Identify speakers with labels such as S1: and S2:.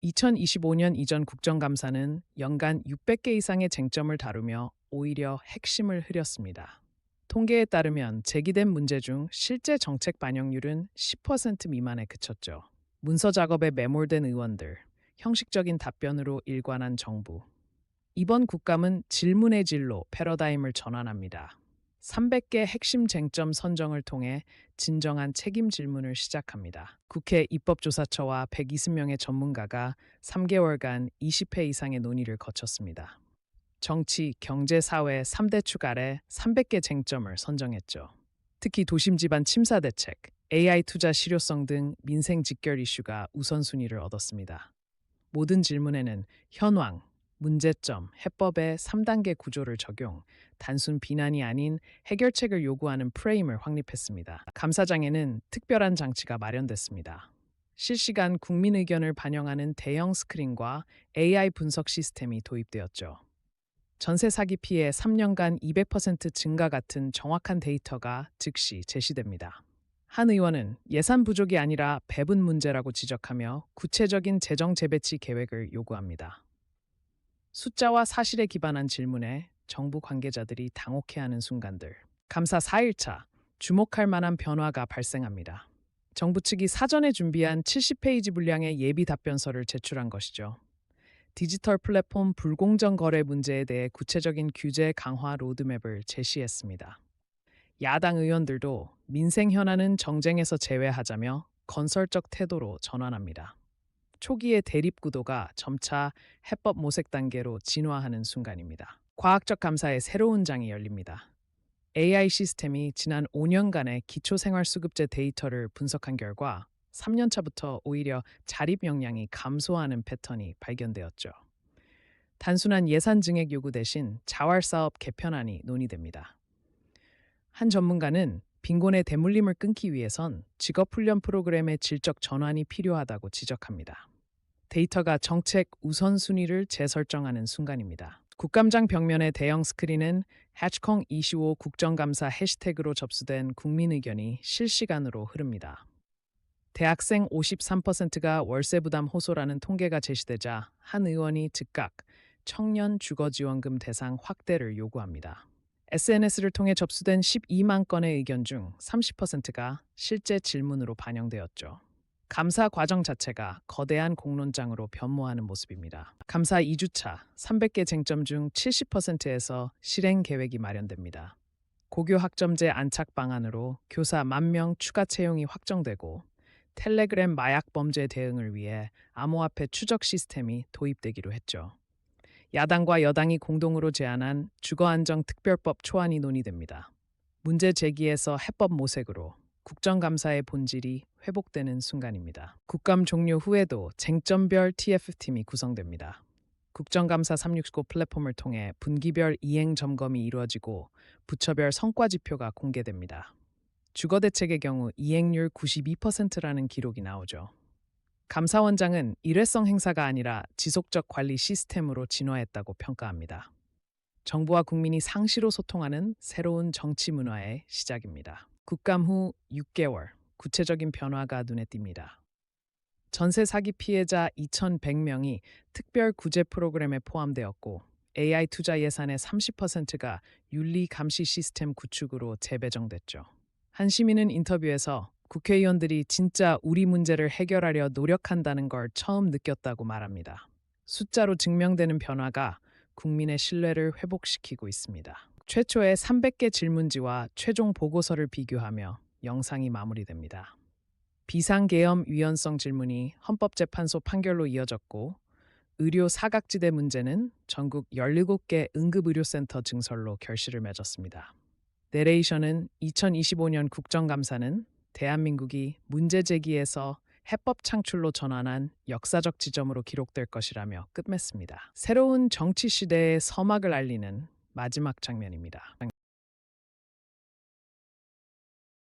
S1: 2025년 이전 국정감사는 연간 600개 이상의 쟁점을 다루며 오히려 핵심을 흐렸습니다. 통계에 따르면 제기된 문제 중 실제 정책 반영률은 10% 미만에 그쳤죠. 문서 작업에 매몰된 의원들, 형식적인 답변으로 일관한 정부. 이번 국감은 질문의 질로 패러다임을 전환합니다. 300개 핵심 쟁점 선정을 통해 진정한 책임 질문을 시작합니다. 국회 입법조사처와 120명의 전문가가 3개월간 20회 이상의 논의를 거쳤습니다. 정치, 경제, 사회 3대 축 아래 300개 쟁점을 선정했죠. 특히 도심 지반 침사 대책, AI 투자 실효성 등 민생 직결 이슈가 우선순위를 얻었습니다. 모든 질문에는 현황, 문제점, 해법의 3단계 구조를 적용, 단순 비난이 아닌 해결책을 요구하는 프레임을 확립했습니다. 감사장에는 특별한 장치가 마련됐습니다. 실시간 국민 의견을 반영하는 대형 스크린과 AI 분석 시스템이 도입되었죠. 전세 사기 피해 3년간 200% 증가 같은 정확한 데이터가 즉시 제시됩니다. 한 의원은 예산 부족이 아니라 배분 문제라고 지적하며 구체적인 재정 재배치 계획을 요구합니다. 숫자와 사실에 기반한 질문에 정부 관계자들이 당혹해하는 순간들. 감사 4일차 주목할 만한 변화가 발생합니다. 정부 측이 사전에 준비한 70페이지 분량의 예비 답변서를 제출한 것이죠. 디지털 플랫폼 불공정 거래 문제에 대해 구체적인 규제 강화 로드맵을 제시했습니다. 야당 의원들도 민생 현안은 정쟁에서 제외하자며 건설적 태도로 전환합니다. 초기의 대립 구도가 점차 해법 모색 단계로 진화하는 순간입니다. 과학적 감사의 새로운 장이 열립니다. AI 시스템이 지난 5년간의 기초생활수급제 데이터를 분석한 결과 3년차부터 오히려 자립 역량이 감소하는 패턴이 발견되었죠. 단순한 예산 증액 요구 대신 자활사업 개편안이 논의됩니다. 한 전문가는 빈곤의 대물림을 끊기 위해선 직업훈련 프로그램의 질적 전환이 필요하다고 지적합니다. 데이터가 정책 우선순위를 재설정하는 순간입니다. 국감장 벽면의 대형 스크린은 해치콩 25 국정감사 해시태그로 접수된 국민 의견이 실시간으로 흐릅니다. 대학생 53%가 월세 부담 호소라는 통계가 제시되자 한 의원이 즉각 청년 주거지원금 대상 확대를 요구합니다. SNS를 통해 접수된 12만 건의 의견 중 30%가 실제 질문으로 반영되었죠. 감사 과정 자체가 거대한 공론장으로 변모하는 모습입니다. 감사 2주차 300개 쟁점 중 70%에서 실행 계획이 마련됩니다. 고교 학점제 안착 방안으로 교사 10,000명 추가 채용이 확정되고 텔레그램 마약 범죄 대응을 위해 암호화폐 추적 시스템이 도입되기로 했죠. 야당과 여당이 공동으로 제안한 주거안정특별법 초안이 논의됩니다. 문제 제기에서 해법 모색으로 국정감사의 본질이 회복되는 순간입니다. 국감 종료 후에도 쟁점별 TF팀이 구성됩니다. 국정감사 365 플랫폼을 통해 분기별 이행 점검이 이루어지고 부처별 성과 지표가 공개됩니다. 주거대책의 경우 이행률 92%라는 기록이 나오죠. 감사원장은 일회성 행사가 아니라 지속적 관리 시스템으로 진화했다고 평가합니다. 정부와 국민이 상시로 소통하는 새로운 정치 문화의 시작입니다. 국감 후 6개월, 구체적인 변화가 눈에 띕니다. 전세 사기 피해자 2,100명이 특별 구제 프로그램에 포함되었고 AI 투자 예산의 30%가 윤리 감시 시스템 구축으로 재배정됐죠. 한 시민은 인터뷰에서 국회의원들이 진짜 우리 문제를 해결하려 노력한다는 걸 처음 느꼈다고 말합니다. 숫자로 증명되는 변화가 국민의 신뢰를 회복시키고 있습니다. 최초의 300개 질문지와 최종 보고서를 비교하며 영상이 마무리됩니다. 비상계엄 위헌성 질문이 헌법재판소 판결로 이어졌고 의료 사각지대 문제는 전국 17개 응급의료센터 증설로 결실을 맺었습니다. 내레이션은 2025년 국정감사는 대한민국이 문제 제기에서 해법 창출로 전환한 역사적 지점으로 기록될 것이라며 끝맺습니다. 새로운 정치 시대의 서막을 알리는 마지막 장면입니다.